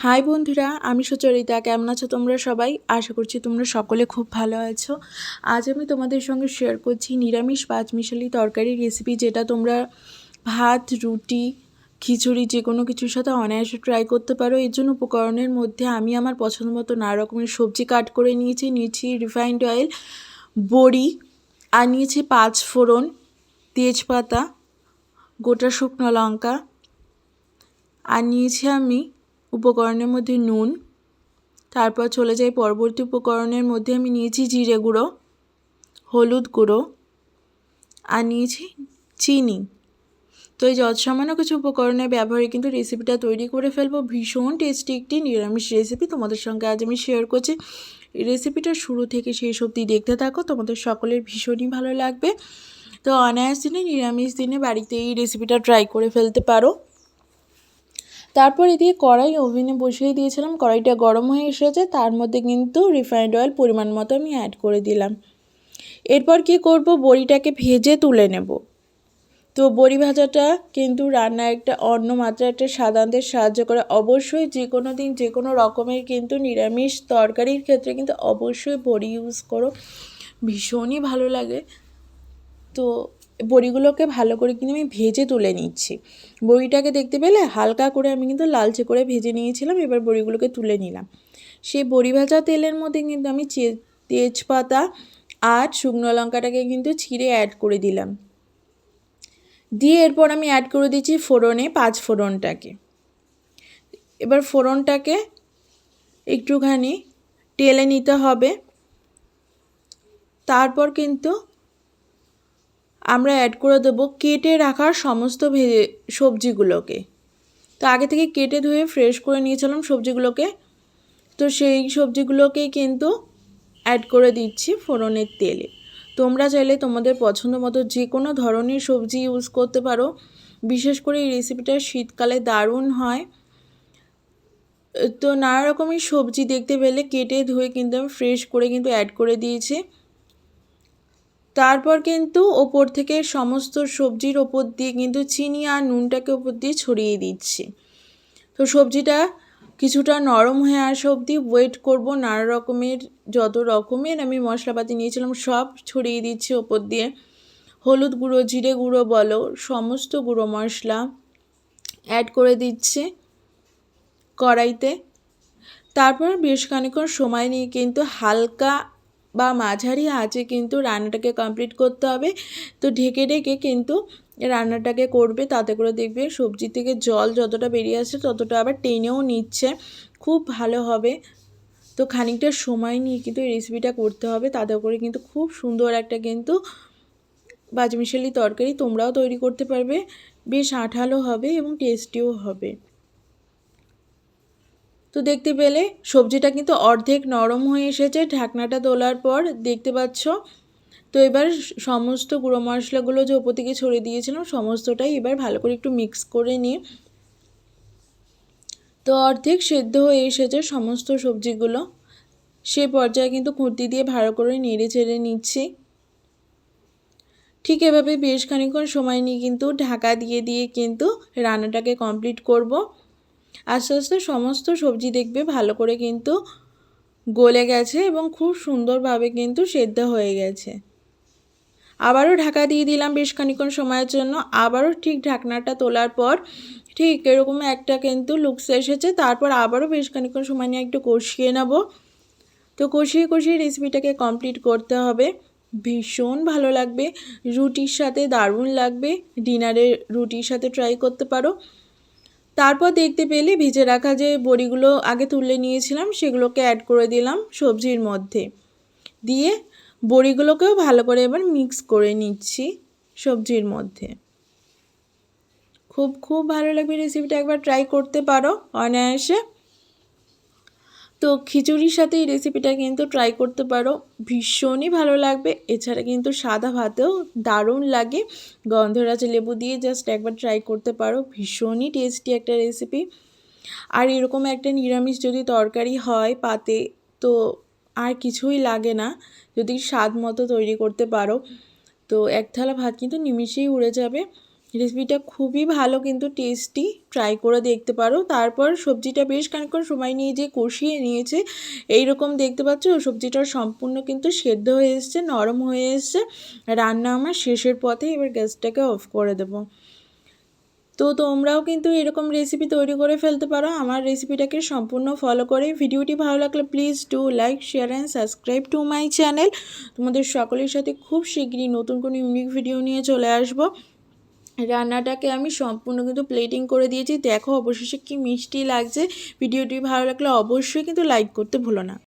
High বন্ধুরা, আমি সুচরিতা। কেমন আছো তোমরা সবাই? আশা করছি তোমরা সকলে খুব ভালো আছো। আজ আমি তোমাদের সঙ্গে শেয়ার করছি নিরামিষ পাঁচমিশালি তরকারি রেসিপি, যেটা তোমরা ভাত, রুটি, খিচুড়ি যে কোনো কিছুর সাথে অনায়াসে ট্রাই করতে পারো। এর জন্য উপকরণের মধ্যে আমি আমার পছন্দ মতো নানা রকমের সবজি কাট করে নিয়েছি রিফাইন্ড অয়েল, বড়ি, আর নিয়েছি 5 ফোড়ন, তেজপাতা, গোটা শুকনো লঙ্কা, আর নিয়েছি আমি উপকরণের মধ্যে নুন। তারপর চলে যাই পরবর্তী উপকরণের মধ্যে। আমি নিয়েছি জিরে গুঁড়ো, হলুদ গুঁড়ো, আর নিয়েছি চিনি। তো এই যৎসামান্য কিছু উপকরণের ব্যবহারে কিন্তু রেসিপিটা তৈরি করে ফেলবো। ভীষণ টেস্টি একটি নিরামিষ রেসিপি তোমাদের সঙ্গে আজ আমি শেয়ার করছি। এই রেসিপিটা শুরু থেকে শেষ অবধি দেখতে থাকো, তোমাদের সকলের ভীষণই ভালো লাগবে। তো অনায়াস দিনে, নিরামিষ দিনে বাড়িতে এই রেসিপিটা ট্রাই করে ফেলতে পারো। তারপর এদিকে কড়াই ওভেনে বসিয়ে দিয়েছিলাম। কড়াইটা গরম হয়ে এসেছে, তার মধ্যে কিন্তু রিফাইন্ড অয়েল পরিমাণ মতো আমি অ্যাড করে দিলাম। এরপর কি করব, বড়িটাকে ভেজে তুলে নেব। তো বড়ি ভাজাটা কিন্তু রান্নার একটা অন্য মাত্রা, একটা স্বাদ আনতে সাহায্য করে। অবশ্যই যে কোনো দিন যে কোনো রকমের কিন্তু নিরামিষ তরকারির ক্ষেত্রে কিন্তু অবশ্যই বড়ি ইউজ করো, ভীষণই ভালো লাগে। তো বড়িগুলোকে ভালো করে কিন্তু আমি ভেজে তুলে নিচ্ছি। বড়িটাকে দেখতে পেলে হালকা করে আমি কিন্তু লালচে করে ভেজে নিয়েছিলাম। এবার বড়িগুলোকে তুলে নিলাম। সেই বড়ি ভাজা তেলের মধ্যে কিন্তু আমি তেজপাতা আর শুকনো লঙ্কাটাকে কিন্তু ছিঁড়ে অ্যাড করে দিলাম। দিয়ে এরপর আমি অ্যাড করে দিচ্ছি ফোড়নে 5 ফোড়নটাকে। এবার ফোড়নটাকে একটুখানি টেলে নিতে হবে। তারপর কিন্তু আমরা অ্যাড করে দেবো কেটে রাখার সমস্ত সবজিগুলোকে। তো আগে থেকে কেটে ধুয়ে ফ্রেশ করে নিয়েছিলাম সবজিগুলোকে। তো সেই সবজিগুলোকেই কিন্তু অ্যাড করে দিচ্ছি ফোড়নের তেলে। তোমরা চাইলে তোমাদের পছন্দ মতো যে কোনো ধরনের সবজি ইউজ করতে পারো। বিশেষ করে এই রেসিপিটা শীতকালে দারুণ হয়। তো নানা রকমের সবজি দেখতে পেলে কেটে ধুয়ে কিন্তু আমি ফ্রেশ করে কিন্তু অ্যাড করে দিয়েছি। তারপর কিন্তু ওপর থেকে সমস্ত সবজির ওপর দিয়ে কিন্তু চিনি আর নুনটাকে ওপর দিয়ে ছড়িয়ে দিচ্ছি। তো সবজিটা কিছুটা নরম হয়ে আসা অবধি ওয়েট করব। নানা রকমের যত রকমের আমি মশলাপাতি নিয়েছিলাম সব ছড়িয়ে দিচ্ছি ওপর দিয়ে। হলুদ গুঁড়ো, জিরে গুঁড়ো বলো, সমস্ত গুঁড়ো মশলা অ্যাড করে দিচ্ছি কড়াইতে। তারপর বেশ খানিকক্ষণ সময় নিয়ে কিন্তু হালকা বা মাঝারি আঁচে কিন্তু রান্নাটাকে কমপ্লিট করতে হবে। তো ঢেকে ঢেকে কিন্তু রান্নাটাকে করবে, তাতে করে দেখবে সবজি থেকে জল যতটা বেরিয়ে আসছে ততটা আবার টেনেও নিচ্ছে, খুব ভালো হবে। তো খানিকটা সময় নিয়ে কিন্তু এই রেসিপিটা করতে হবে, তাতে করে কিন্তু খুব সুন্দর একটা কিন্তু পাঁচমিশালি তরকারি তোমরাও তৈরি করতে পারবে। বেশ আঠালো হবে এবং টেস্টিও হবে। তো দেখতে পেলে সবজিটা কিন্তু অর্ধেক নরম হয়ে এসেছে ঢাকনাটা তোলার পর, দেখতে পাচ্ছ। তো এবার সমস্ত গুঁড়ো মশলাগুলো যে ওপর থেকে ছড়িয়ে দিয়েছিলাম সমস্তটাই এবার ভালো করে একটু মিক্স করে নিই। তো অর্ধেক সেদ্ধ হয়ে এসেছে সমস্ত সবজিগুলো। সেই পর্যায়ে কিন্তু খুন্তি দিয়ে ভালো করে নেড়ে চেড়ে নিচ্ছি। ঠিক এভাবে বেশ খানিকক্ষণ সময় নিয়ে কিন্তু ঢাকা দিয়ে দিয়ে কিন্তু রান্নাটাকে কমপ্লিট করব। আস্তে আস্তে সমস্ত সবজি দেখবে ভালো করে কিন্তু গলে গেছে এবং খুব সুন্দরভাবে কিন্তু সেদ্ধ হয়ে গেছে। আবারও ঢাকা দিয়ে দিলাম বেশ খানিকক্ষণ সময়ের জন্য। আবারও ঠিক ঢাকনাটা তোলার পর ঠিক এরকম একটা কিন্তু লুকস এসেছে। তারপর আবারও বেশ খানিকক্ষণ সময় নিয়ে একটু কষিয়ে নেব। তো কষিয়ে কষিয়ে রেসিপিটাকে কমপ্লিট করতে হবে। ভীষণ ভালো লাগবে, রুটির সাথে দারুণ লাগবে। ডিনারে রুটির সাথে ট্রাই করতে পারো। তারপর দেখতে পেলে ভেজে রাখা যে বড়িগুলো আগে তুলে নিয়েছিলাম সেগুলোকে অ্যাড করে দিলাম সবজির মধ্যে। দিয়ে বড়িগুলোকেও ভালো করে এবার মিক্স করে নিচ্ছি সবজির মধ্যে। খুব ভালো লাগবে রেসিপিটা, একবার ট্রাই করতে পারো অনায়াসে। তো খিচুড়ির সাথে এই রেসিপিটা কিন্তু ট্রাই করতে পারো, ভীষণই ভালো লাগবে। এছাড়া কিন্তু সাদা ভাতেও দারুণ লাগে। গন্ধরাজ লেবু দিয়ে জাস্ট একবার ট্রাই করতে পারো, ভীষণই টেস্টি একটা রেসিপি। আর এরকম একটা নিরামিষ যদি তরকারি হয় পাতে, তো আর কিছুই লাগে না যদি স্বাদ মতো তৈরি করতে পারো। তো এক থালা ভাত কিন্তু নিমিষেই উড়ে যাবে। রেসিপিটা খুবই ভালো, কিন্তু টেস্টি, ট্রাই করে দেখতে পারো। তারপর সবজিটা বেশ খানিকক্ষণ সময় নিয়ে যে কষিয়ে নিয়েছে, এইরকম দেখতে পাচ্ছ সবজিটা সম্পূর্ণ কিন্তু সেদ্ধ হয়ে এসছে, নরম হয়ে এসছে। রান্না আমার শেষের পথে, এবার গ্যাসটাকে অফ করে দেবো। তো তোমরাও কিন্তু এরকম রেসিপি তৈরি করে ফেলতে পারো আমার রেসিপিটাকে সম্পূর্ণ ফলো করে। ভিডিওটি ভালো লাগলে please do like, share and subscribe to my channel. তোমাদের সকলের সাথে খুব শীঘ্রই নতুন কোনো ইউনিক ভিডিও নিয়ে চলে আসবো। রান্নাটাকে আমি সম্পূর্ণ কিন্তু প্লেটিং করে দিয়েছি, দেখো অবশেষে কি মিষ্টি লাগছে। ভিডিওটি ভালো লাগলে অবশ্যই কিন্তু লাইক করতে ভুলো না।